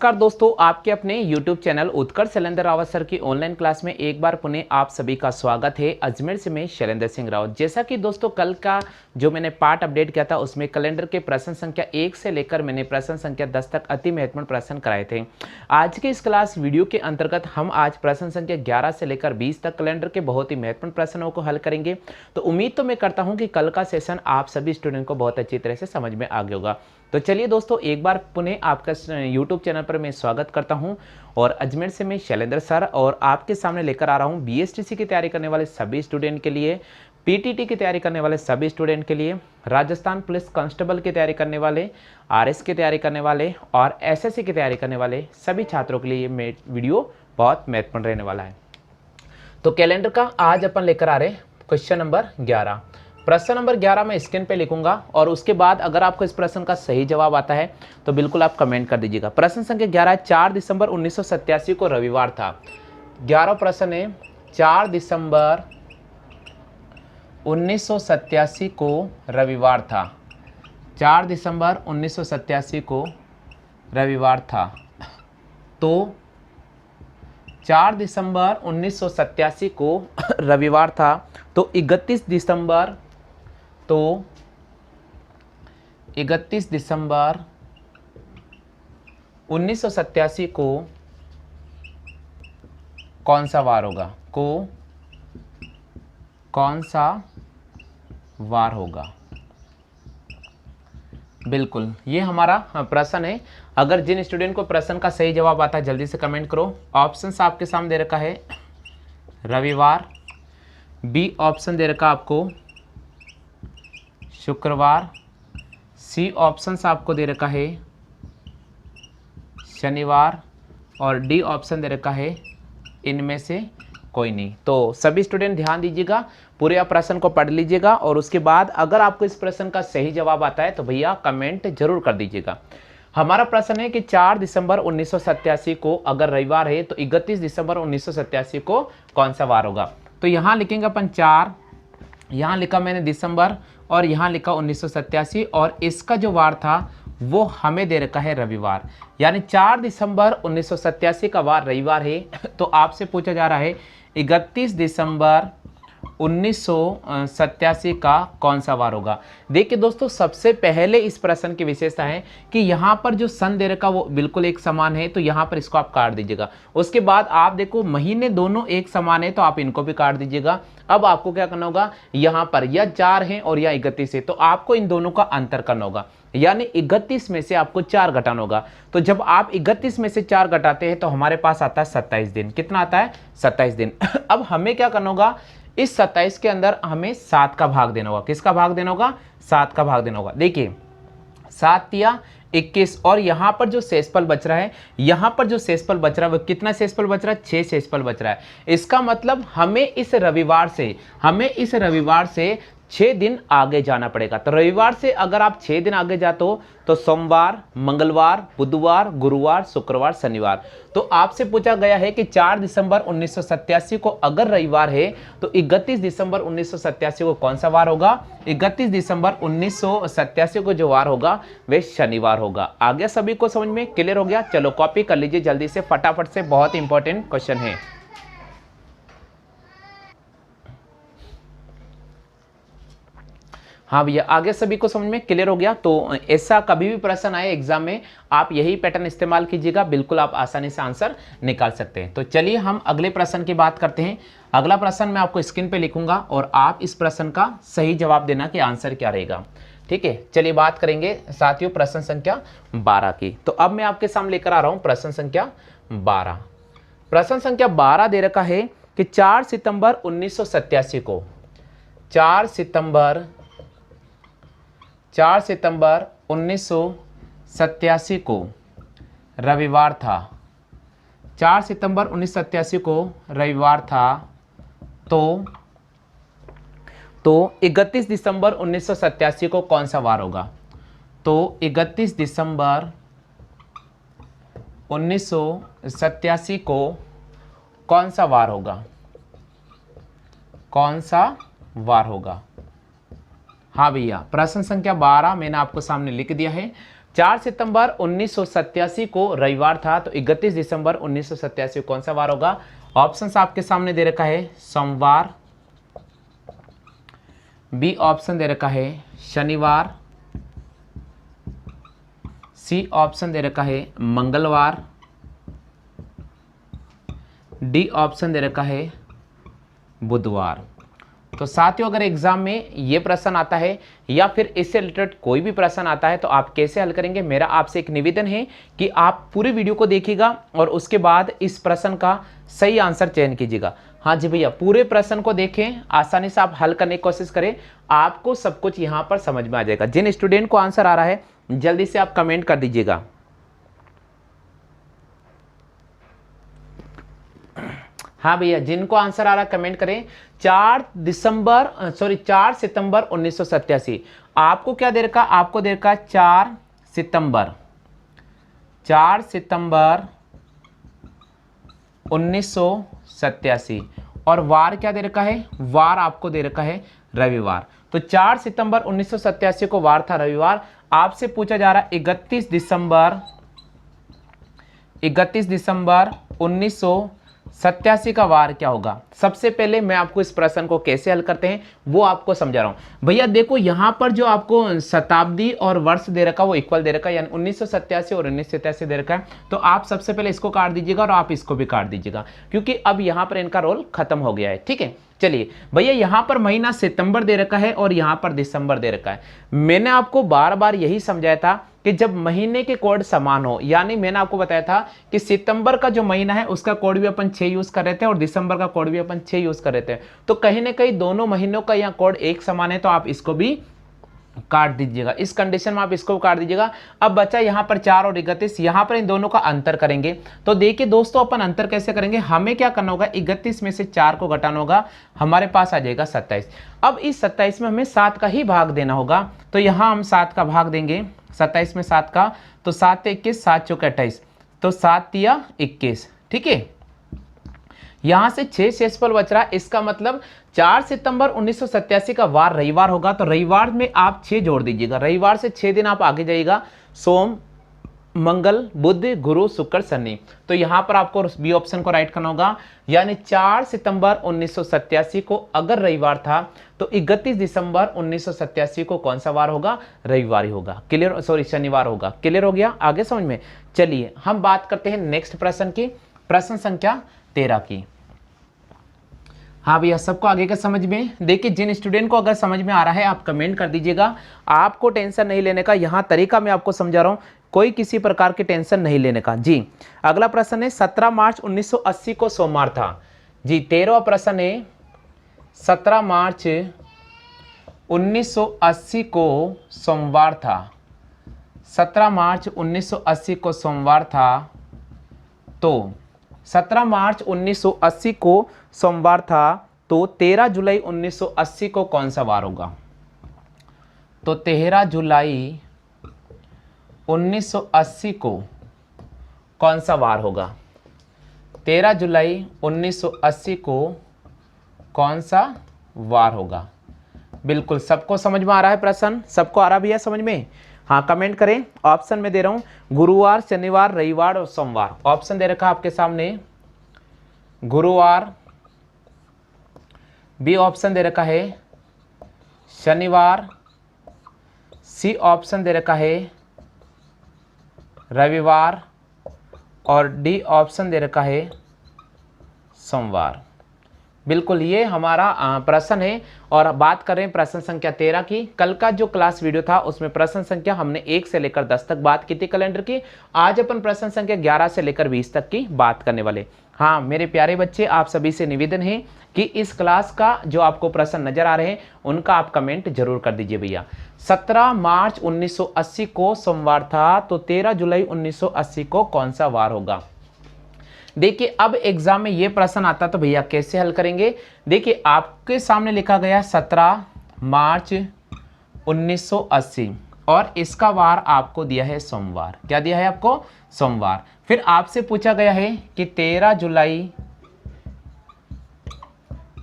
नमस्कार दोस्तों, आपके अपने YouTube चैनल उत्कर्ष शैलेंद्र रावत सर की ऑनलाइन क्लास में एक बार पुनः आप सभी का स्वागत है। अजमेर से मैं शैलेंद्र सिंह रावत। जैसा कि दोस्तों कल का जो मैंने पार्ट अपडेट किया था उसमें कैलेंडर के प्रश्न संख्या 1 से लेकर मैंने प्रश्न संख्या 10 तक अति महत्वपूर्ण प्रश्न कराए थे। आज के इस क्लास वीडियो के अंतर्गत हम आज प्रश्न संख्या 11 से लेकर 20 तक कैलेंडर के बहुत ही महत्वपूर्ण प्रश्नों को हल करेंगे। तो उम्मीद तो मैं करता हूँ कि कल का सेशन आप सभी स्टूडेंट को बहुत अच्छी तरह से समझ में आ गया होगा। तो चलिए दोस्तों, एक बार पुनः आपका YouTube चैनल पर मैं स्वागत करता हूं और अजमेर से मैं शैलेंद्र सर और आपके सामने लेकर आ रहा हूं BSTC की तैयारी करने वाले सभी स्टूडेंट के लिए, PTT की तैयारी करने वाले सभी स्टूडेंट के लिए, राजस्थान पुलिस कांस्टेबल की तैयारी करने वाले, RS की तैयारी करने वाले और SSC की तैयारी करने वाले सभी छात्रों के लिए ये वीडियो बहुत महत्वपूर्ण रहने वाला है। तो कैलेंडर का आज अपन लेकर आ रहे हैं क्वेश्चन नंबर 11। प्रश्न नंबर 11 मैं स्क्रीन पे लिखूंगा और उसके बाद अगर आपको इस प्रश्न का सही जवाब आता है तो बिल्कुल आप कमेंट कर दीजिएगा। प्रश्न संख्या 11 4 दिसंबर 1987 को रविवार था। 11 प्रश्न है 4 दिसंबर 1987 को रविवार था। 4 दिसंबर 1987 को रविवार था। तो 4 दिसंबर 1987 को रविवार था तो 31 दिसंबर 1987 को कौन सा वार होगा? कौन सा वार होगा? बिल्कुल ये हमारा प्रश्न है। अगर जिन स्टूडेंट को प्रश्न का सही जवाब आता है जल्दी से कमेंट करो। ऑप्शंस आपके सामने दे रखा है रविवार, बी ऑप्शन दे रखा आपको शुक्रवार, सी ऑप्शंस आपको दे रखा है शनिवार और डी ऑप्शन दे रखा है इनमें से कोई नहीं। तो सभी स्टूडेंट ध्यान दीजिएगा, पूरे प्रश्न को पढ़ लीजिएगा और उसके बाद अगर आपको इस प्रश्न का सही जवाब आता है तो भैया कमेंट जरूर कर दीजिएगा। हमारा प्रश्न है कि 4 दिसंबर 1987 को अगर रविवार है तो 31 दिसंबर 1987 को कौन सा वार होगा? तो यहाँ लिखेंगे अपन 4, यहाँ लिखा मैंने दिसंबर और यहाँ लिखा 1987 और इसका जो वार था वो हमें दे रखा है रविवार, यानी 4 दिसंबर 1987 का वार रविवार है। तो आपसे पूछा जा रहा है 31 दिसंबर 1987 का कौन सा वार होगा? देखिए दोस्तों, सबसे पहले इस प्रश्न की विशेषता है कि यहाँ पर जो सन दे रखा वो बिल्कुल एक समान है, तो यहाँ पर इसको आप काट दीजिएगा। उसके बाद आप देखो महीने दोनों एक समान है तो आप इनको भी काट दीजिएगा। अब आपको क्या करना होगा, यहाँ पर या 4 है और या 31 है तो आपको इन दोनों का अंतर करना होगा, यानी 31 में से आपको 4 घटाना होगा। तो जब आप 31 में से 4 घटाते हैं तो हमारे पास आता है 27 दिन। कितना आता है? 27 दिन। अब हमें क्या करना होगा, इस 27 के अंदर हमें 7 का भाग देना होगा। किसका भाग देना होगा? 7 का भाग देना होगा। देखिए 7 या 21 और यहाँ पर जो शेषफल बच रहा है, यहाँ पर जो शेषफल बच रहा है वो कितना शेषफल बच रहा है? 6 शेषफल बच रहा है। इसका मतलब हमें इस रविवार से 6 दिन आगे जाना पड़ेगा। तो रविवार से अगर आप 6 दिन आगे जाते हो तो सोमवार, मंगलवार, बुधवार, गुरुवार, शुक्रवार, शनिवार। तो आपसे पूछा गया है कि 4 दिसंबर 1987 को अगर रविवार है तो 31 दिसंबर 1987 को कौन सा वार होगा? 31 दिसंबर 1987 को जो वार होगा वह शनिवार होगा। आगे सभी को समझ में क्लियर हो गया? चलो कॉपी कर लीजिए जल्दी से फटाफट से, बहुत इंपॉर्टेंट क्वेश्चन है। हाँ भैया, आगे सभी को समझ में क्लियर हो गया? तो ऐसा कभी भी प्रश्न आए एग्जाम में आप यही पैटर्न इस्तेमाल कीजिएगा, बिल्कुल आप आसानी से आंसर निकाल सकते हैं। तो चलिए हम अगले प्रश्न की बात करते हैं। अगला प्रश्न मैं आपको स्क्रीन पे लिखूंगा और आप इस प्रश्न का सही जवाब देना कि आंसर क्या रहेगा। ठीक है, चलिए बात करेंगे साथियों प्रश्न संख्या 12 की। तो अब मैं आपके सामने लेकर आ रहा हूं प्रश्न संख्या 12। प्रश्न संख्या 12 दे रखा है कि 4 सितंबर 1987 को 4 सितंबर 1987 को रविवार था। 4 सितंबर 1987 को रविवार था। तो 31 दिसंबर 1987 को कौन सा वार होगा? तो 31 दिसंबर 1987 को कौन सा वार होगा? कौन सा वार होगा? हाँ भैया, प्रश्न संख्या 12 मैंने आपको सामने लिख दिया है। 4 सितंबर 1987 को रविवार था, तो 31 दिसंबर 1987 कौन सा वार होगा? ऑप्शंस आपके सामने दे रखा है सोमवार, बी ऑप्शन दे रखा है शनिवार, सी ऑप्शन दे रखा है मंगलवार, डी ऑप्शन दे रखा है बुधवार। तो साथियों, अगर एग्जाम में ये प्रश्न आता है या फिर इससे रिलेटेड कोई भी प्रश्न आता है तो आप कैसे हल करेंगे? मेरा आपसे एक निवेदन है कि आप पूरी वीडियो को देखिएगा और उसके बाद इस प्रश्न का सही आंसर चयन कीजिएगा। हाँ जी भैया, पूरे प्रश्न को देखें, आसानी से आप हल करने की कोशिश करें, आपको सब कुछ यहाँ पर समझ में आ जाएगा। जिन स्टूडेंट को आंसर आ रहा है जल्दी से आप कमेंट कर दीजिएगा। हाँ भैया, जिनको आंसर आ रहा कमेंट करें। 4 सितंबर 1987। आपको क्या दे रखा? आपको दे रखा 4 सितंबर 1987 और वार क्या दे रखा है? वार आपको दे रखा है रविवार। तो 4 सितंबर 1987 को वार था रविवार। आपसे पूछा जा रहा है 31 दिसंबर 1987 का वार क्या होगा? सबसे पहले मैं आपको इस प्रश्न को कैसे हल करते हैं वो आपको समझा रहा हूं। भैया देखो, यहां पर जो आपको शताब्दी और वर्ष दे रखा वो इक्वल दे रखा है, यानी 1987 और 1987 दे रखा है। तो आप सबसे पहले इसको काट दीजिएगा और आप इसको भी काट दीजिएगा, क्योंकि अब यहां पर इनका रोल खत्म हो गया है। ठीक है, चलिए भैया, यहां पर महीना सितंबर दे रखा है और यहां पर दिसंबर दे रखा है। मैंने आपको बार बार यही समझाया था कि जब महीने के कोड समान हो, यानी मैंने आपको बताया था कि सितंबर का जो महीना है उसका कोड भी अपन 6 यूज कर रहे थे और दिसंबर का कोड भी अपन 6 यूज कर रहे थे। तो कहीं ना कहीं दोनों महीनों का यहाँ कोड एक समान है, तो आप इसको भी काट दीजिएगा। इस कंडीशन में आप इसको काट दीजिएगा। अब बचा यहाँ पर 4 और 31, यहाँ पर इन दोनों का अंतर करेंगे। तो देखिए दोस्तों, अपन अंतर कैसे करेंगे? हमें क्या करना होगा? 31 में से 4 को घटाना होगा, हमारे पास आ जाएगा 27। अब इस 27 में हमें 7 का ही भाग देना होगा, तो यहाँ हम 7 का भाग देंगे 27 में 7 का, तो 7 21, 7 चौके 28, तो 7 तिया 21। ठीक है, यहां से 6 शेषफल बच रहा है। इसका मतलब 4 सितंबर 1987 का वार रविवार होगा, तो रविवार में आप 6 जोड़ दीजिएगा। रविवार से 6 दिन आप आगे जाइएगा, सोम मंगल बुध गुरु शुक्र शनि। तो यहां पर आपको बी ऑप्शन को राइट करना होगा, यानी 4 सितंबर 1987 को अगर रविवार था तो 31 दिसंबर 1987 को कौन सा वार होगा? रविवार ही होगा। क्लियर? सॉरी, शनिवार होगा। क्लियर हो गया? आगे समझ में? चलिए हम बात करते हैं नेक्स्ट प्रश्न की, प्रश्न संख्या 13 की। हाँ भैया, सबको आगे का समझ में? देखिए, जिन स्टूडेंट को अगर समझ में आ रहा है आप कमेंट कर दीजिएगा। आपको टेंशन नहीं लेने का, यहाँ तरीका मैं आपको समझा रहा हूँ, कोई किसी प्रकार की टेंशन नहीं लेने का जी। अगला प्रश्न है 17 मार्च 1980 को सोमवार था जी। 13वां प्रश्न है 17 मार्च 1980 को सोमवार था। 17 मार्च 1980 को सोमवार था, तो 17 मार्च 1980 को सोमवार था, तो 13 जुलाई 1980 को कौन सा वार होगा? तो 13 जुलाई 1980 को कौन सा वार होगा? 13 जुलाई 1980 को कौन सा वार होगा? बिल्कुल सबको समझ में आ रहा है प्रश्न? सबको आ रहा भी है समझ में? हाँ, कमेंट करें। ऑप्शन में दे रहा हूं, गुरुवार, शनिवार, रविवार और सोमवार। ऑप्शन दे रखा आपके सामने, गुरुवार, बी ऑप्शन दे रखा है शनिवार, सी ऑप्शन दे रखा है रविवार और डी ऑप्शन दे रखा है सोमवार। बिल्कुल ये हमारा प्रश्न है और बात कर रहे हैं प्रश्न संख्या 13 की। कल का जो क्लास वीडियो था उसमें प्रश्न संख्या हमने 1 से लेकर 10 तक बात की थी कैलेंडर की। आज अपन प्रश्न संख्या 11 से लेकर 20 तक की बात करने वाले। हाँ मेरे प्यारे बच्चे, आप सभी से निवेदन है कि इस क्लास का जो आपको प्रश्न नजर आ रहे हैं उनका आप कमेंट जरूर कर दीजिए भैया। 17 मार्च 1980 को सोमवार था, तो 13 जुलाई 1980 को कौन सा वार होगा? देखिए अब एग्जाम में ये प्रश्न आता तो भैया कैसे हल करेंगे? देखिए आपके सामने लिखा गया 17 मार्च 1980 और इसका वार आपको दिया है सोमवार। क्या दिया है आपको? सोमवार। फिर आपसे पूछा गया है कि 13 जुलाई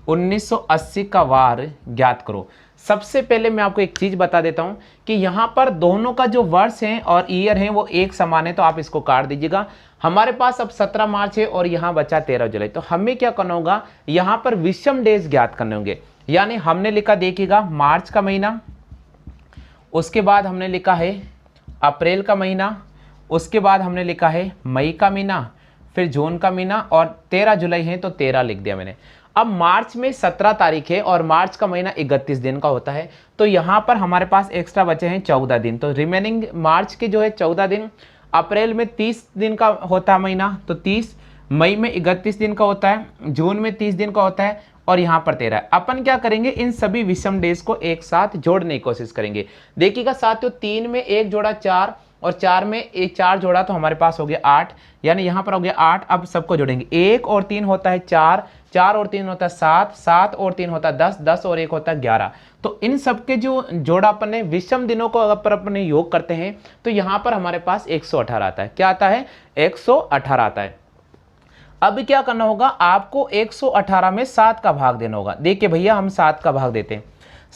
1980 का वार ज्ञात करो। सबसे पहले मैं आपको एक चीज बता देता हूं कि यहां पर दोनों का जो वर्ष है और ईयर है वो एक समान है, तो आप इसको काट दीजिएगा। हमारे पास अब 17 मार्च है और यहां बचा 13 जुलाई, तो हमें क्या करना होगा, यहां पर विषम डेज ज्ञात करने होंगे। यानी हमने लिखा, देखिएगा, मार्च का महीना, उसके बाद हमने लिखा है अप्रैल का महीना, उसके बाद हमने लिखा है मई का महीना, फिर जून का महीना, और 13 जुलाई है तो 13 लिख दिया मैंने। अब मार्च में 17 तारीख है और मार्च का महीना 31 दिन का होता है, तो यहाँ पर हमारे पास एक्स्ट्रा बचे हैं 14 दिन। तो रिमेनिंग मार्च के जो है 14 दिन, अप्रैल में 30 दिन का होता है महीना तो 30, मई में 31 दिन का होता है, जून में 30 दिन का होता है, और यहाँ पर 13। अपन क्या करेंगे, इन सभी विषम डेज को एक साथ जोड़ने की कोशिश करेंगे। देखिएगा साथियों, 3 में 1 जोड़ा 4, और 4 में 4 जोड़ा तो हमारे पास हो गया 8, यानी यहाँ पर हो गया 8। अब सबको जोड़ेंगे, 1 और 3 होता है 4, 4 और 3 होता है 7, 7 और 3 होता है 10, 10 और 1 होता है 11। तो इन सबके जो जोड़ा अपन ने विषम दिनों को अगर अपन योग करते हैं तो यहाँ पर हमारे पास 118 आता है। क्या आता है, 118 आता है। अब क्या करना होगा, आपको 118 में 7 का भाग देना होगा। देखिए भैया, हम 7 का भाग देते हैं।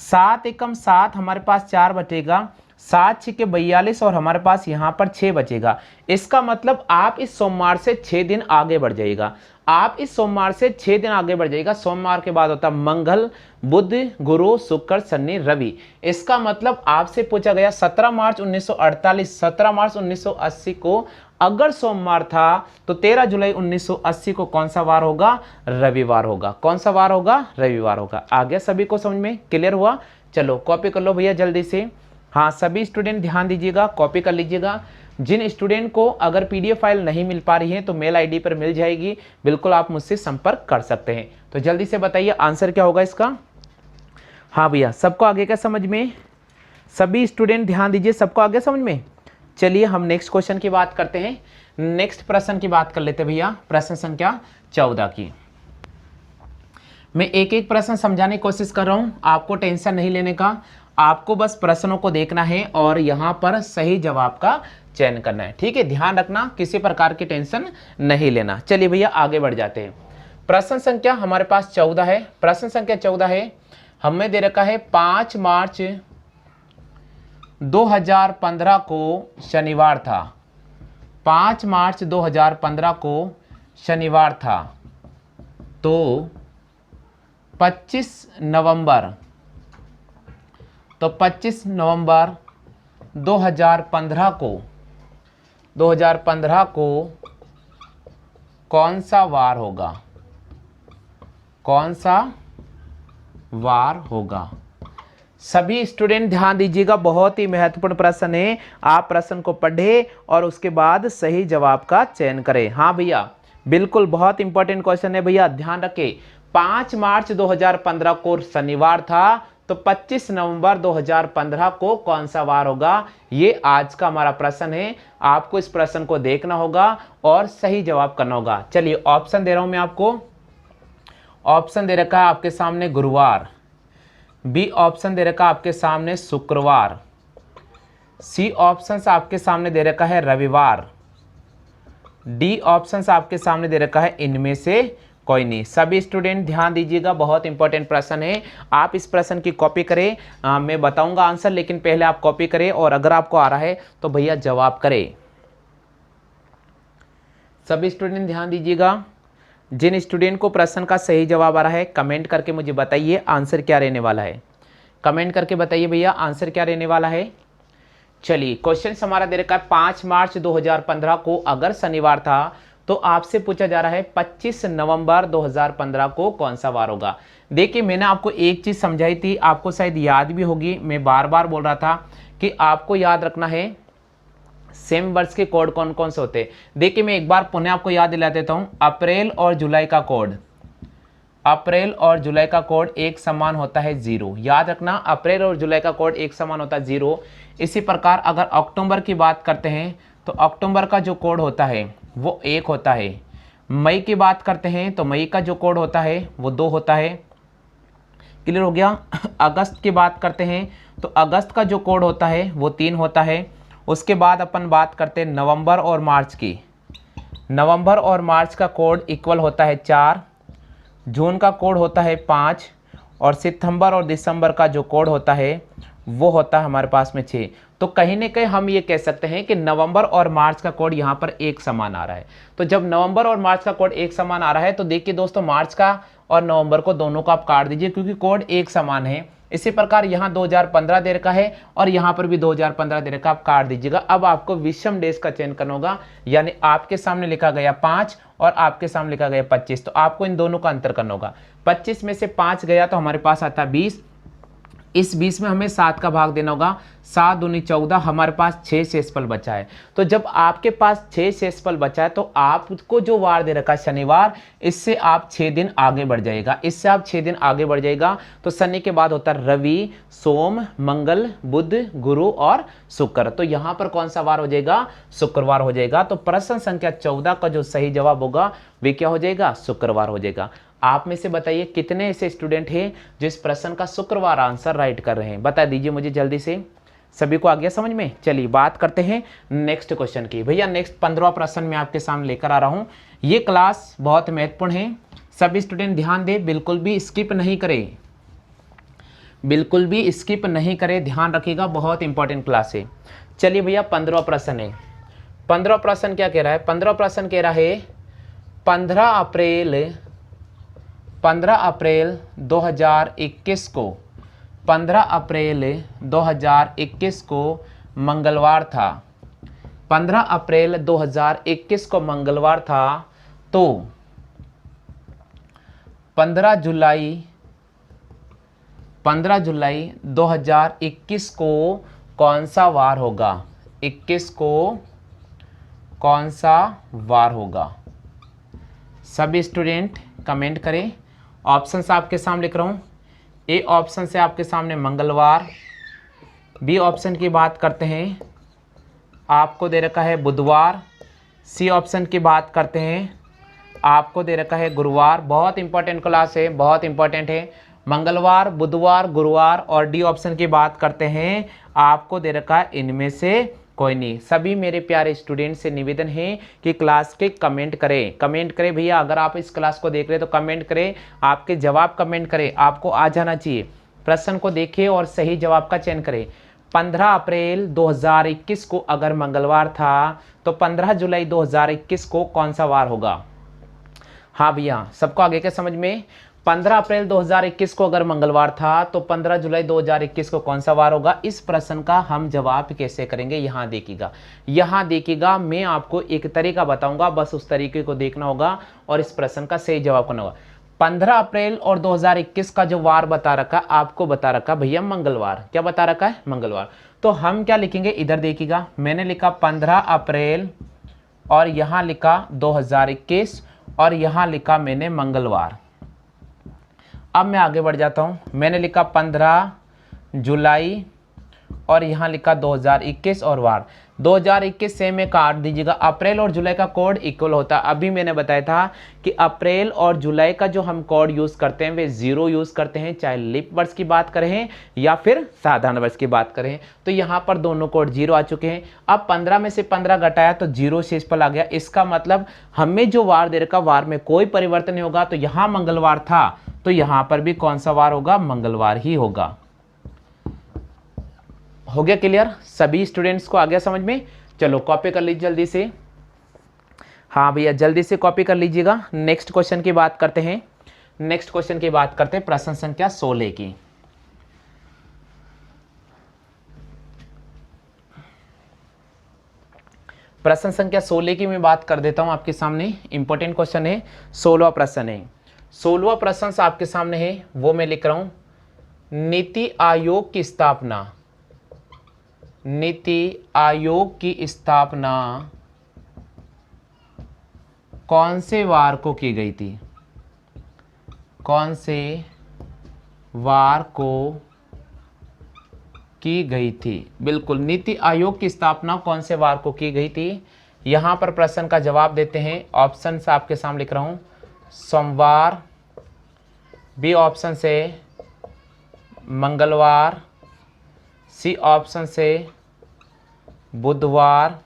7 एकम 7, हमारे पास 4 बचेगा, 7 छिके 42, और हमारे पास यहाँ पर 6 बचेगा। इसका मतलब आप इस सोमवार से 6 दिन आगे बढ़ जाइएगा। आप इस सोमवार से 6 दिन आगे बढ़ जाइएगा। सोमवार के बाद होता है मंगल, बुध, गुरु, शुक्र, शनि, रवि। इसका मतलब आपसे पूछा गया 17 मार्च 1948, 17 मार्च 1980 को अगर सोमवार था तो 13 जुलाई 1980 को कौन सा वार होगा, रविवार होगा। कौन सा वार होगा, रविवार होगा। आ गया सभी को समझ में, क्लियर हुआ? चलो कॉपी कर लो भैया जल्दी से। हाँ, सभी स्टूडेंट ध्यान दीजिएगा, कॉपी कर लीजिएगा। जिन स्टूडेंट को अगर पीडीएफ फाइल नहीं मिल पा रही है तो मेल आईडी पर मिल जाएगी, बिल्कुल आप मुझसे संपर्क कर सकते हैं। तो जल्दी से बताइए आंसर क्या होगा इसका। हाँ भैया, सबको आगे क्या समझ में, सभी स्टूडेंट ध्यान दीजिए, सबको आगे समझ में। चलिए हम नेक्स्ट क्वेश्चन की बात करते हैं, नेक्स्ट प्रश्न की बात कर लेते हैं भैया, प्रश्न संख्या 14 की। मैं एक एक प्रश्न समझाने की कोशिश कर रहा हूं, आपको टेंशन नहीं लेने का, आपको बस प्रश्नों को देखना है और यहां पर सही जवाब का चयन करना है। ठीक है, ध्यान रखना, किसी प्रकार की टेंशन नहीं लेना। चलिए भैया आगे बढ़ जाते हैं। प्रश्न संख्या हमारे पास 14 है। प्रश्न संख्या 14 है, हमें दे रखा है 5 मार्च 2015 को शनिवार था। 5 मार्च 2015 को शनिवार था, तो 25 नवंबर 2015 को कौन सा वार होगा, कौन सा वार होगा। सभी स्टूडेंट ध्यान दीजिएगा, बहुत ही महत्वपूर्ण प्रश्न है। आप प्रश्न को पढ़े और उसके बाद सही जवाब का चयन करें। हाँ भैया, बिल्कुल बहुत इंपॉर्टेंट क्वेश्चन है भैया, ध्यान रखें। 5 मार्च 2015 को शनिवार था, तो 25 नवंबर 2015 को कौन सा वार होगा, ये आज का हमारा प्रश्न है। आपको इस प्रश्न को देखना होगा और सही जवाब करना होगा। चलिए ऑप्शन दे रहा हूं मैं आपको। ऑप्शन दे रखा है आपके सामने गुरुवार, बी ऑप्शन दे रखा है आपके सामने शुक्रवार, सी ऑप्शन आपके सामने दे रखा है रविवार, डी ऑप्शन आपके सामने दे रखा है इनमें से कोई नहीं। सभी स्टूडेंट ध्यान दीजिएगा, बहुत इंपॉर्टेंट प्रश्न है। आप इस प्रश्न की कॉपी करें, मैं बताऊंगा आंसर, लेकिन पहले आप कॉपी करें और अगर आपको आ रहा है तो भैया जवाब करें। सभी स्टूडेंट ध्यान दीजिएगा, जिन स्टूडेंट को प्रश्न का सही जवाब आ रहा है कमेंट करके मुझे बताइए आंसर क्या रहने वाला है। कमेंट करके बताइए भैया आंसर क्या रहने वाला है। चलिए क्वेश्चन हमारा दे रखा है 5 मार्च 2015 को अगर शनिवार था तो आपसे पूछा जा रहा है 25 नवंबर 2015 को कौन सा वार होगा। देखिए मैंने आपको एक चीज समझाई थी, आपको शायद याद भी होगी, मैं बार बार बोल रहा था कि आपको याद रखना है सेम वर्ष के कोड कौन कौन से होते हैं। देखिए मैं एक बार पुनः आपको याद दिला देता हूं, अप्रैल और जुलाई का कोड, अप्रैल और जुलाई का कोड एक समान होता है 0। याद रखना, अप्रैल और जुलाई का कोड एक समान होता है 0। इसी प्रकार अगर अक्टूबर की बात करते हैं तो अक्टूबर का जो कोड होता है वो 1 होता है। मई की बात करते हैं तो मई का जो कोड होता है वो 2 होता है। क्लियर हो गया। अगस्त की बात करते हैं तो अगस्त का जो कोड होता है वो 3 होता है। उसके बाद अपन बात करते हैं नवंबर और मार्च की। नवंबर और मार्च का कोड इक्वल होता है 4। जून का कोड होता है 5 और सितंबर और दिसंबर का जो कोड होता है वो होता है हमारे पास में 6। तो कहीं ना कहीं हम ये कह सकते हैं कि नवंबर और मार्च का कोड यहाँ पर एक समान आ रहा है। तो जब नवंबर और मार्च का कोड एक समान आ रहा है तो देखिए दोस्तों, मार्च का और नवंबर को दोनों को आप काट दीजिए क्योंकि कोड एक समान है। इसी प्रकार यहाँ 2015 दे रखा है और यहाँ पर भी 2015 दे रखा, आप काट दीजिएगा। अब आपको विषम डेज का चयन करना होगा, यानी आपके सामने लिखा गया 5 और आपके सामने लिखा गया 25, तो आपको इन दोनों का अंतर करना होगा। 25 में से 5 गया तो हमारे पास आता 20, इस 20 में हमें 7 का भाग देना होगा, 7 दूनी 14, हमारे पास 6 शेषफल बचा है। तो जब आपके पास 6 शेषफल बचा है तो आपको जो वार दे रखा है शनिवार, इससे आप 6 दिन आगे बढ़ जाएगा, इससे आप 6 दिन आगे बढ़ जाएगा। तो शनि के बाद होता है रवि, सोम, मंगल, बुध, गुरु और शुक्र। तो यहाँ पर कौन सा वार हो जाएगा? शुक्रवार हो जाएगा। तो प्रश्न संख्या 14 का जो सही जवाब होगा वे क्या हो जाएगा? शुक्रवार हो जाएगा। आप में से बताइए कितने ऐसे स्टूडेंट हैं जो इस प्रश्न का शुक्रवार आंसर राइट कर रहे हैं? बता दीजिए मुझे जल्दी से। सभी को आ गया समझ में? चलिए बात करते हैं नेक्स्ट क्वेश्चन की। भैया नेक्स्ट 15वां प्रश्न मैं आपके सामने लेकर आ रहा हूं। ये क्लास बहुत महत्वपूर्ण है, सभी स्टूडेंट ध्यान दें, बिल्कुल भी स्किप नहीं करें, बिल्कुल भी स्किप नहीं करें, ध्यान रखिएगा, बहुत इंपॉर्टेंट क्लास है। चलिए भैया 15वां प्रश्न है। 15वां प्रश्न क्या कह रहा है? 15वां प्रश्न कह रहा है 15 अप्रैल 2021 को, 15 अप्रैल 2021 को मंगलवार था। 15 अप्रैल 2021 को मंगलवार था, तो 15 जुलाई 2021 को कौन सा वार होगा? 21 को कौन सा वार होगा? सभी स्टूडेंट कमेंट करें। ऑप्शंस आपके सामने लिख रहा हूँ। ए ऑप्शन से आपके सामने मंगलवार, बी ऑप्शन की बात करते हैं आपको दे रखा है बुधवार, सी ऑप्शन की बात करते हैं आपको दे रखा है गुरुवार। बहुत इंपॉर्टेंट क्लास है, बहुत इंपॉर्टेंट है। मंगलवार, बुधवार, गुरुवार, और डी ऑप्शन की बात करते हैं आपको दे रखा है इनमें से कोई नहीं। सभी मेरे प्यारे स्टूडेंट से निवेदन है कि क्लास के कमेंट करें, कमेंट करें भैया। अगर आप इस क्लास को देख रहे हैं तो कमेंट करें, आपके जवाब कमेंट करें, आपको आ जाना चाहिए। प्रश्न को देखिए और सही जवाब का चयन करें। 15 अप्रैल 2021 को अगर मंगलवार था तो 15 जुलाई 2021 को कौन सा वार होगा? हाँ भैया, सबको आगे क्या समझ में? 15 अप्रैल 2021 को अगर मंगलवार था तो 15 जुलाई 2021 को कौन सा वार होगा? इस प्रश्न का हम जवाब कैसे करेंगे? यहाँ देखिएगा, यहाँ देखिएगा, मैं आपको एक तरीका बताऊंगा, बस उस तरीके को देखना होगा और इस प्रश्न का सही जवाब करना होगा। 15 अप्रैल और 2021 का जो वार बता रखा, आपको बता रखा भैया मंगलवार। क्या बता रखा है? मंगलवार। तो हम क्या लिखेंगे? इधर देखिएगा, मैंने लिखा 15 अप्रैल और यहाँ लिखा 2021 और यहाँ लिखा मैंने मंगलवार। अब मैं आगे बढ़ जाता हूँ। मैंने लिखा 15 जुलाई और यहाँ लिखा 2021 और वार 2021 से में काट दीजिएगा। अप्रैल और जुलाई का कोड इक्वल होता है। अभी मैंने बताया था कि अप्रैल और जुलाई का जो हम कोड यूज़ करते हैं वे 0 यूज़ करते हैं, चाहे लीप वर्ष की बात करें या फिर साधारण वर्ष की बात करें। तो यहाँ पर दोनों कोड 0 आ चुके हैं। अब 15 में से 15 घटाया तो 0 शेषफल आ गया। इसका मतलब हमें जो वार दे रखा, वार में कोई परिवर्तन नहीं होगा। तो यहाँ मंगलवार था तो यहाँ पर भी कौन सा वार होगा? मंगलवार ही होगा। हो गया क्लियर? सभी स्टूडेंट्स को आ गया समझ में? चलो कॉपी कर लीजिए जल्दी से। हाँ भैया जल्दी से कॉपी कर लीजिएगा। नेक्स्ट क्वेश्चन की बात करते हैं। नेक्स्ट क्वेश्चन की बात करते हैं प्रश्न संख्या 16 की। प्रश्न संख्या 16 की मैं बात कर देता हूं आपके सामने। इंपॉर्टेंट क्वेश्चन है, 16वां प्रश्न है। 16वां प्रश्न आपके सामने है, वो मैं लिख रहा हूं। नीति आयोग की स्थापना, नीति आयोग की स्थापना कौन से वार को की गई थी? कौन से वार को की गई थी? बिल्कुल, नीति आयोग की स्थापना कौन से वार को की गई थी? यहां पर प्रश्न का जवाब देते हैं। ऑप्शन से आपके सामने लिख रहा हूं, सोमवार, बी ऑप्शन से मंगलवार, सी ऑप्शन से बुधवार,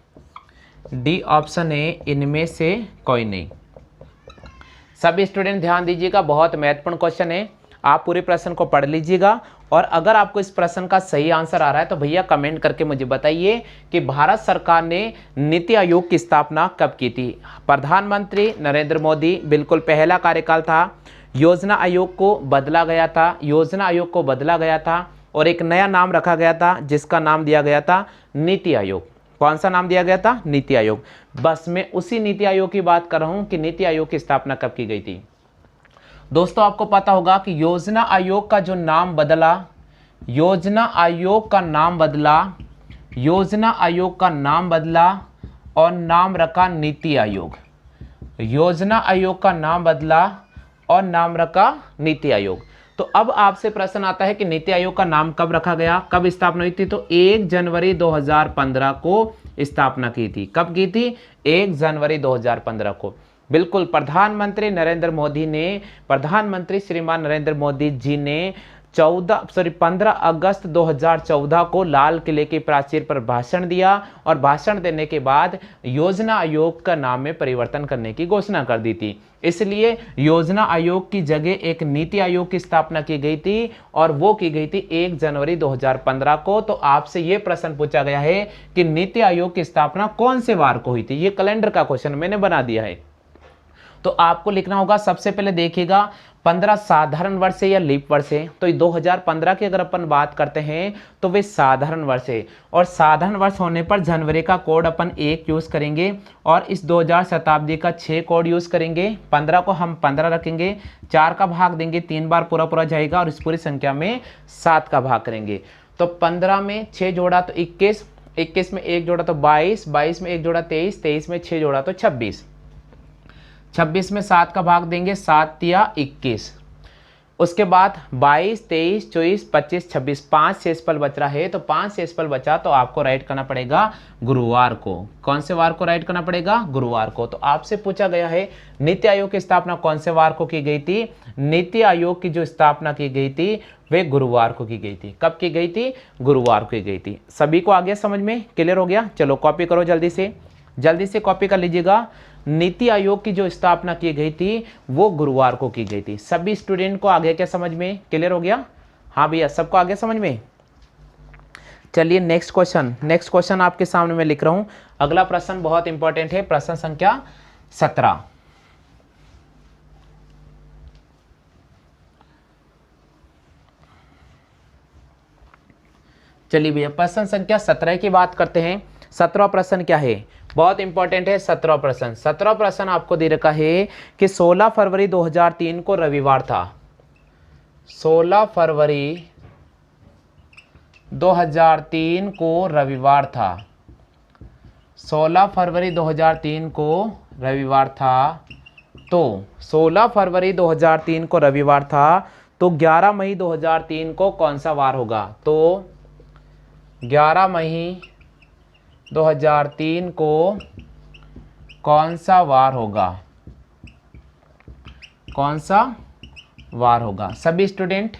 डी ऑप्शन है इनमें से कोई नहीं। सभी स्टूडेंट ध्यान दीजिएगा, बहुत महत्वपूर्ण क्वेश्चन है। आप पूरे प्रश्न को पढ़ लीजिएगा और अगर आपको इस प्रश्न का सही आंसर आ रहा है तो भैया कमेंट करके मुझे बताइए कि भारत सरकार ने नीति आयोग की स्थापना कब की थी। प्रधानमंत्री नरेंद्र मोदी, बिल्कुल पहला कार्यकाल था। योजना आयोग को बदला गया था, योजना आयोग को बदला गया था और एक नया नाम रखा गया था जिसका नाम दिया गया था नीति आयोग। कौन सा नाम दिया गया था? नीति आयोग। बस मैं उसी नीति आयोग की बात कर रहा हूं कि नीति आयोग की स्थापना कब की गई थी। दोस्तों आपको पता होगा कि योजना आयोग का जो नाम बदला, योजना आयोग का नाम बदला, योजना आयोग का नाम बदला और नाम रखा नीति आयोग। योजना आयोग का नाम बदला और नाम रखा नीति आयोग। तो अब आपसे प्रश्न आता है कि नीति आयोग का नाम कब रखा गया, कब स्थापना हुई थी? तो 1 जनवरी 2015 को स्थापना की थी। कब की थी? 1 जनवरी 2015 को। बिल्कुल प्रधानमंत्री नरेंद्र मोदी ने, प्रधानमंत्री श्रीमान नरेंद्र मोदी जी ने 15 अगस्त 2014 को लाल किले के प्राचीर पर भाषण दिया और भाषण देने के बाद योजना आयोग का नाम में परिवर्तन करने की घोषणा कर दी थी। इसलिए योजना आयोग की जगह एक नीति आयोग की स्थापना की गई थी और वो की गई थी 1 जनवरी 2015 को। तो आपसे ये प्रश्न पूछा गया है कि नीति आयोग की स्थापना कौन से वार को हुई थी। ये कैलेंडर का क्वेश्चन मैंने बना दिया है। तो आपको लिखना होगा, सबसे पहले देखिएगा 15 साधारण वर्ष है या लीप वर्ष है। तो 2015 की अगर अपन बात करते हैं तो वे साधारण वर्ष है और साधारण वर्ष होने पर जनवरी का कोड अपन 1 यूज करेंगे और इस 2000 शताब्दी का 6 कोड यूज करेंगे। 15 को हम 15 रखेंगे, 4 का भाग देंगे, 3 बार पूरा पूरा जाएगा और इस पूरी संख्या में 7 का भाग करेंगे। तो 15 में 6 जोड़ा तो 21, 21 में 1 जोड़ा तो 22, 22 में 1 जोड़ा 23, 23 में 6 जोड़ा तो 26, 26 में 7 का भाग देंगे, 7 या 21। उसके बाद 22, 23, 24, 25, 26, 5 शेषफल बच रहा है। तो 5 शेषफल बचा तो आपको राइट करना पड़ेगा गुरुवार को। कौन से वार को राइट करना पड़ेगा? गुरुवार को। तो आपसे पूछा गया है नीति आयोग की स्थापना कौन से वार को की गई थी? नीति आयोग की जो स्थापना की गई थी वे गुरुवार को की गई थी। कब की गई थी? गुरुवार को की गई थी। सभी को आ गया समझ में? क्लियर हो गया? चलो कॉपी करो जल्दी से कॉपी कर लीजिएगा। नीति आयोग की जो स्थापना की गई थी वो गुरुवार को की गई थी। सभी स्टूडेंट को आगे क्या समझ में? क्लियर हो गया? हाँ भैया, सबको आगे समझ में? चलिए नेक्स्ट क्वेश्चन आपके सामने मैं लिख रहा हूं। अगला प्रश्न बहुत इंपॉर्टेंट है, प्रश्न संख्या 17। चलिए भैया प्रश्न संख्या 17 की बात करते हैं। 17वां प्रश्न क्या है? बहुत इंपॉर्टेंट है 17वां प्रश्न। 17वां प्रश्न आपको दे रखा है कि 16 फरवरी 2003 को रविवार था। 16 फरवरी 2003 को रविवार था। 16 फरवरी 2003 को रविवार था। तो 16 फरवरी 2003 को रविवार था तो 11 मई 2003 को कौन सा वार होगा? तो 11 मई 2003 को कौन सा वार होगा? कौन सा वार होगा? सभी स्टूडेंट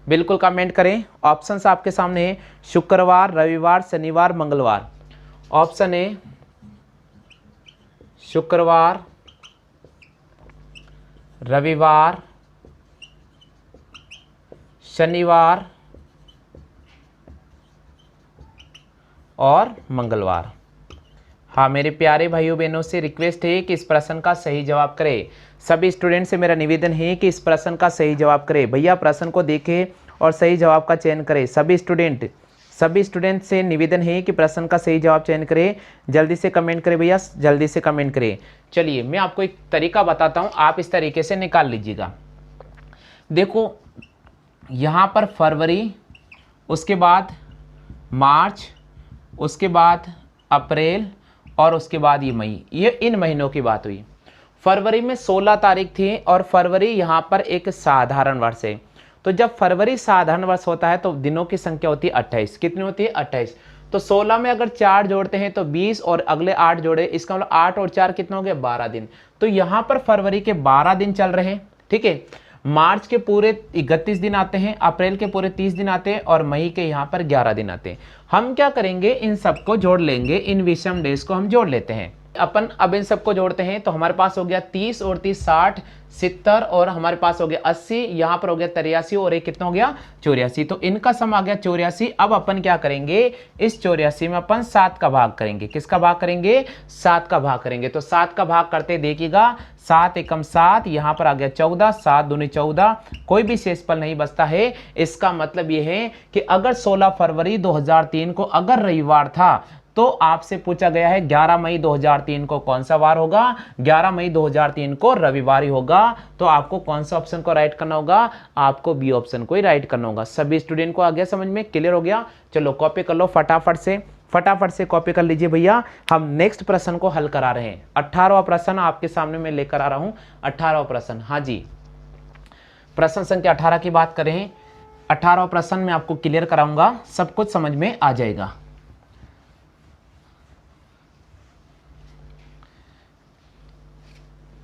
बिल्कुल कमेंट करें। ऑप्शंस आपके सामने है, शुक्रवार, रविवार, शनिवार, मंगलवार। ऑप्शन ए शुक्रवार, रविवार, शनिवार और मंगलवार। हाँ मेरे प्यारे भाइयों बहनों से रिक्वेस्ट है कि इस प्रश्न का सही जवाब करें। सभी स्टूडेंट से मेरा निवेदन है कि इस प्रश्न का सही जवाब करें। भैया प्रश्न को देखें और सही जवाब का चयन करें। सभी स्टूडेंट से निवेदन है कि प्रश्न का सही जवाब चयन करें। जल्दी से कमेंट करें भैया, जल्दी से कमेंट करें। चलिए मैं आपको एक तरीका बताता हूँ, आप इस तरीके से निकाल लीजिएगा। देखो यहाँ पर फरवरी, उसके बाद मार्च, उसके बाद अप्रैल और उसके बाद ये मई, ये इन महीनों की बात हुई। फरवरी में 16 तारीख थी और फरवरी यहाँ पर एक साधारण वर्ष है। तो जब फरवरी साधारण वर्ष होता है तो दिनों की संख्या होती है 28। कितनी होती है? 28। तो 16 में अगर 4 जोड़ते हैं तो 20 और अगले 8 जोड़े, इसका मतलब 8 और 4 कितना हो गया? 12 दिन। तो यहाँ पर फरवरी के 12 दिन चल रहे हैं, ठीक है। मार्च के पूरे 31 दिन आते हैं, अप्रैल के पूरे 30 दिन आते हैं और मई के यहाँ पर 11 दिन आते हैं। हम क्या करेंगे? इन सबको जोड़ लेंगे, इन विषम डेज को हम जोड़ लेते हैं। अपन अब इन सबको जोड़ते हैं तो हमारे पास हो गया 30 और 30 60 70 और हमारे पास हो गया 80, यहाँ पर हो गया 83 और एक कितना हो गया 84। तो इनका सम आ गया 84। अब अपन क्या करेंगे, इस 84 में अपन 7 का भाग करेंगे। किसका भाग करेंगे, 7 का भाग करेंगे। तो 7 का भाग करते देखिएगा, 7 एकम 7, यहाँ पर आ गया 14, 7 दूनी 14, कोई भी शेषफल नहीं बचता है। इसका मतलब यह है कि अगर 16 फरवरी 2003 को अगर रविवार था तो आपसे पूछा गया है 11 मई 2003 को कौन सा वार होगा, 11 मई 2003 को रविवार ही होगा। तो आपको कौन सा ऑप्शन को राइट करना होगा, आपको बी ऑप्शन को ही राइट करना होगा। सभी स्टूडेंट को आ गया समझ में, क्लियर हो गया। चलो कॉपी कर लो फटाफट से कॉपी कर लीजिए भैया। हम नेक्स्ट प्रश्न को हल करा रहे हैं। 18वां प्रश्न आपके सामने मैं लेकर आ रहा हूं। 18वां प्रश्न, हाँ जी, प्रश्न संख्या 18 की बात करें। 18वां प्रश्न मैं आपको क्लियर कराऊंगा, सब कुछ समझ में आ जाएगा।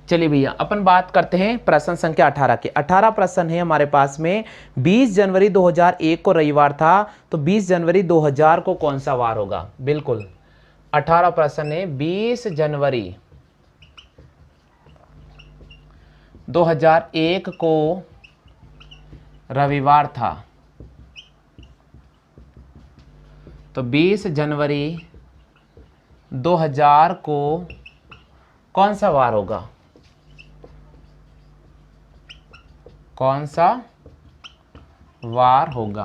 चलिए भैया अपन बात करते हैं प्रश्न संख्या 18 के। 18 प्रश्न है हमारे पास में, 20 जनवरी 2001 को रविवार था, तो 20 जनवरी 2000 को कौन सा वार होगा। बिल्कुल 18 प्रश्न है, 20 जनवरी 2001 को रविवार था, तो 20 जनवरी 2000 को कौन सा वार होगा, कौन सा वार होगा।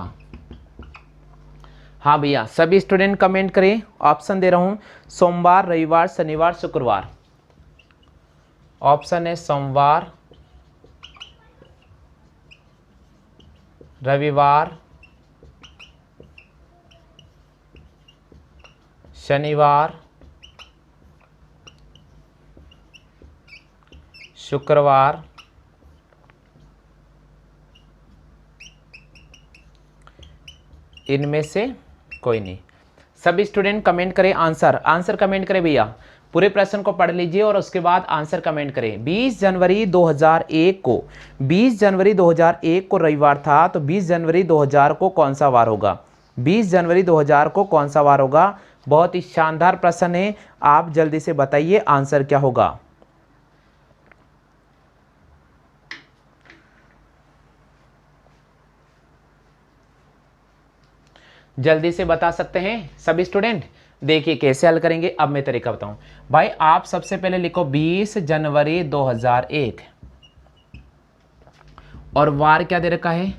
हाँ भैया सभी स्टूडेंट कमेंट करें, ऑप्शन दे रहा हूं, सोमवार, रविवार, शनिवार, शुक्रवार। ऑप्शन है सोमवार, रविवार, शनिवार, शुक्रवार, इनमें से कोई नहीं। सभी स्टूडेंट कमेंट करें आंसर कमेंट करें भैया। पूरे प्रश्न को पढ़ लीजिए और उसके बाद आंसर कमेंट करें। 20 जनवरी 2001 को, 20 जनवरी 2001 को रविवार था, तो 20 जनवरी 2000 को कौन सा वार होगा, 20 जनवरी 2000 को कौन सा वार होगा। बहुत ही शानदार प्रश्न है, आप जल्दी से बताइए आंसर क्या होगा। जल्दी से बता सकते हैं सभी स्टूडेंट। देखिए कैसे हल करेंगे, अब मैं तरीका बताऊं भाई। आप सबसे पहले लिखो 20 जनवरी 2001 और वार क्या दे रखा है,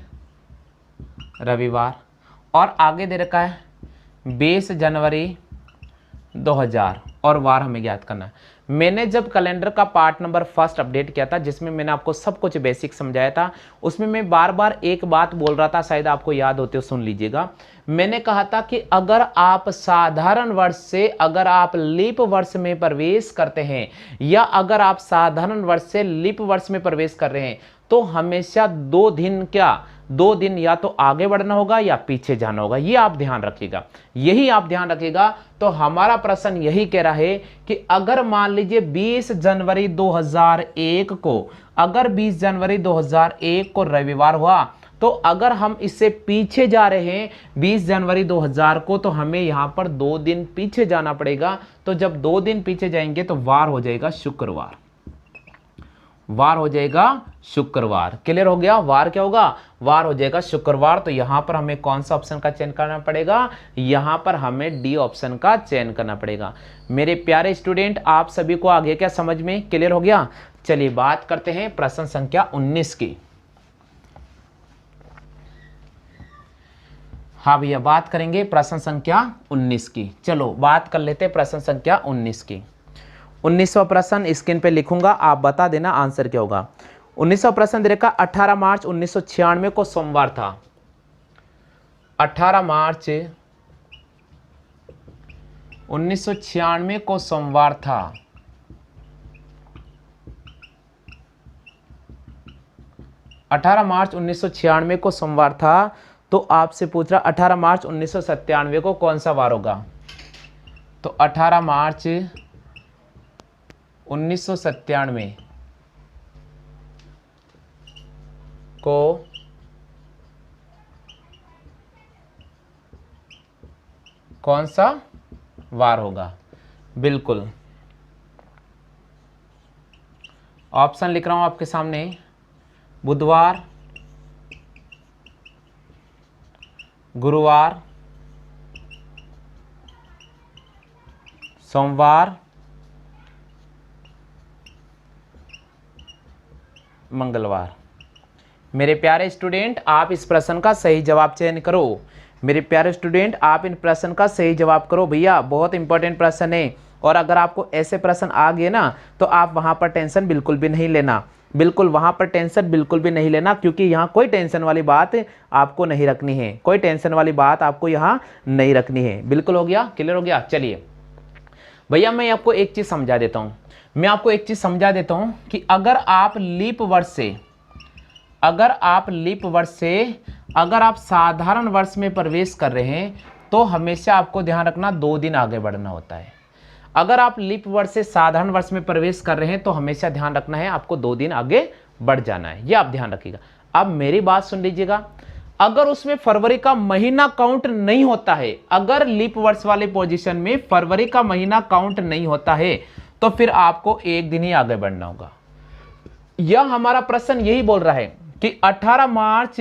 रविवार, और आगे दे रखा है 20 जनवरी 2000 और वार हमें याद करना है। मैंने जब कैलेंडर का पार्ट नंबर फर्स्ट अपडेट किया था, जिसमें मैंने आपको सब कुछ बेसिक समझाया था, उसमें मैं बार बार एक बात बोल रहा था, शायद आपको याद होते हो, सुन लीजिएगा। मैंने कहा था कि अगर आप साधारण वर्ष से अगर आप लीप वर्ष में प्रवेश करते हैं, या अगर आप साधारण वर्ष से लीप वर्ष में प्रवेश कर रहे हैं, तो हमेशा 2 दिन क्या, 2 दिन या तो आगे बढ़ना होगा या पीछे जाना होगा। ये आप ध्यान रखिएगा, यही आप ध्यान रखिएगा। तो हमारा प्रश्न यही कह रहा है कि अगर मान लीजिए 20 जनवरी 2001 को, अगर 20 जनवरी 2001 को रविवार हुआ, तो अगर हम इससे पीछे जा रहे हैं 20 जनवरी 2000 को, तो हमें यहां पर 2 दिन पीछे जाना पड़ेगा। तो जब 2 दिन पीछे जाएंगे तो वार हो जाएगा शुक्रवार, वार हो जाएगा शुक्रवार। क्लियर हो गया, वार क्या होगा, वार हो जाएगा शुक्रवार। तो यहां पर हमें कौन सा ऑप्शन का चयन करना पड़ेगा, यहां पर हमें डी ऑप्शन का चयन करना पड़ेगा। मेरे प्यारे स्टूडेंट, आप सभी को आगे क्या समझ में क्लियर हो गया। चलिए बात करते हैं प्रश्न संख्या 19 की। हाँ भैया बात करेंगे प्रश्न संख्या 19 की। चलो बात कर लेते हैं प्रश्न संख्या 19 की। 19वां प्रश्न स्क्रीन पे लिखूंगा, आप बता देना आंसर क्या होगा। 19वां प्रश्न दे रखा 18 मार्च 1996 को सोमवार था। 18 मार्च 1996 को सोमवार था। 18 मार्च 1996 को सोमवार था। तो आपसे पूछ रहा 18 मार्च 1997 को कौन सा वार होगा। तो 18 मार्च 1997 को कौन सा वार होगा। बिल्कुल ऑप्शन लिख रहा हूं आपके सामने, बुधवार, गुरुवार, सोमवार, मंगलवार। मेरे प्यारे स्टूडेंट, आप इस प्रश्न का सही जवाब चयन करो। मेरे प्यारे स्टूडेंट, आप इन प्रश्न का सही जवाब करो भैया, बहुत इंपॉर्टेंट प्रश्न है। और अगर आपको ऐसे प्रश्न आ गए ना तो आप वहां पर टेंशन बिल्कुल भी नहीं लेना, बिल्कुल वहां पर टेंशन बिल्कुल भी नहीं लेना, क्योंकि यहाँ कोई टेंशन वाली बात आपको नहीं रखनी है, कोई टेंशन वाली बात आपको यहाँ नहीं रखनी है। बिल्कुल हो गया, क्लियर हो गया। चलिए भैया मैं आपको एक चीज समझा देता हूँ, मैं आपको एक चीज समझा देता हूँ कि अगर आप लीप वर्ष से, अगर आप साधारण वर्ष में प्रवेश कर रहे हैं तो हमेशा आपको ध्यान रखना 2 दिन आगे बढ़ना होता है। अगर आप लीप वर्ष से साधारण वर्ष में प्रवेश कर रहे हैं तो हमेशा ध्यान रखना है आपको 2 दिन आगे बढ़ जाना है, ये आप ध्यान रखिएगा। अब मेरी बात सुन लीजिएगा, अगर उसमें फरवरी का महीना काउंट नहीं होता है, अगर लीप वर्ष वाले पोजीशन में फरवरी का महीना काउंट नहीं होता है तो फिर आपको 1 दिन ही आगे बढ़ना होगा। यह हमारा प्रश्न यही बोल रहा है कि 18 मार्च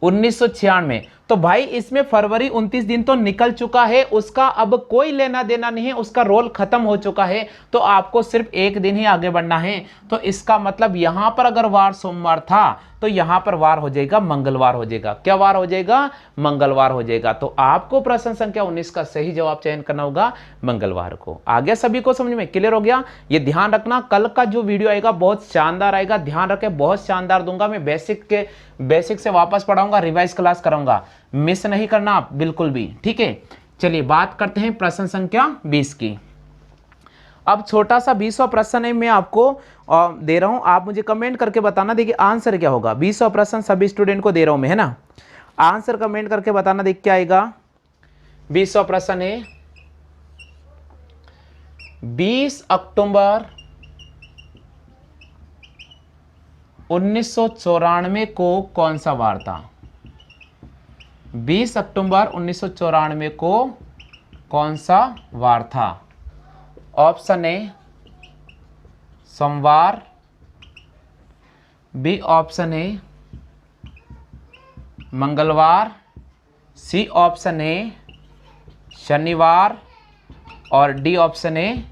1996, तो भाई इसमें फरवरी 29 दिन तो निकल चुका है, उसका अब कोई लेना देना नहीं है, उसका रोल खत्म हो चुका है, तो आपको सिर्फ 1 दिन ही आगे बढ़ना है। तो इसका मतलब यहां पर अगर वार सोमवार था तो यहां पर वार हो जाएगा मंगलवार हो जाएगा। क्या वार हो जाएगा? मंगलवार हो जाएगा। तो आपको प्रश्न संख्या 19 का सही जवाब चयन करना होगा मंगलवार को। आ गया सभी को समझ में? क्लियर हो गया? ये ध्यान रखना, कल का जो वीडियो आएगा बहुत शानदार आएगा, ध्यान रखें, बहुत शानदार दूंगा मैं। बेसिक से वापस पढ़ाऊंगा, रिवाइज क्लास कराऊंगा, मिस नहीं करना आप बिल्कुल भी, ठीक है। चलिए बात करते हैं प्रश्न संख्या 20 की। अब छोटा सा 20वां प्रश्न है, मैं आपको दे रहा हूं, आप मुझे कमेंट करके बताना, देखिए आंसर क्या होगा। 20वां प्रश्न सभी स्टूडेंट को दे रहा हूं मैं, है ना। आंसर कमेंट करके बताना, देख क्या आएगा। 20वां प्रश्न है, 20 अक्टूबर 1994 को कौन सा वार था? 20 अक्टूबर 1994 को कौन सा वार था? ऑप्शन ए सोमवार, बी ऑप्शन ए मंगलवार, सी ऑप्शन ए शनिवार और डी ऑप्शन ए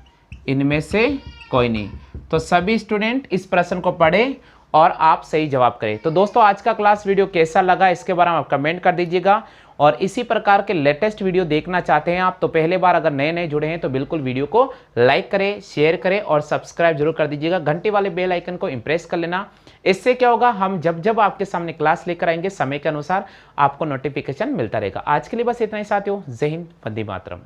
इनमें से कोई नहीं। तो सभी स्टूडेंट इस प्रश्न को पढ़े और आप सही जवाब करें। तो दोस्तों आज का क्लास वीडियो कैसा लगा इसके बारे में आप कमेंट कर दीजिएगा। और इसी प्रकार के लेटेस्ट वीडियो देखना चाहते हैं आप तो पहले बार अगर नए जुड़े हैं तो बिल्कुल वीडियो को लाइक करें, शेयर करें और सब्सक्राइब जरूर कर दीजिएगा। घंटे वाले बेल आइकन को इंप्रेस कर लेना। इससे क्या होगा, हम जब आपके सामने क्लास लेकर आएंगे समय के अनुसार आपको नोटिफिकेशन मिलता रहेगा। आज के लिए बस इतना ही साथियों। जय हिंद, वंदे मातरम।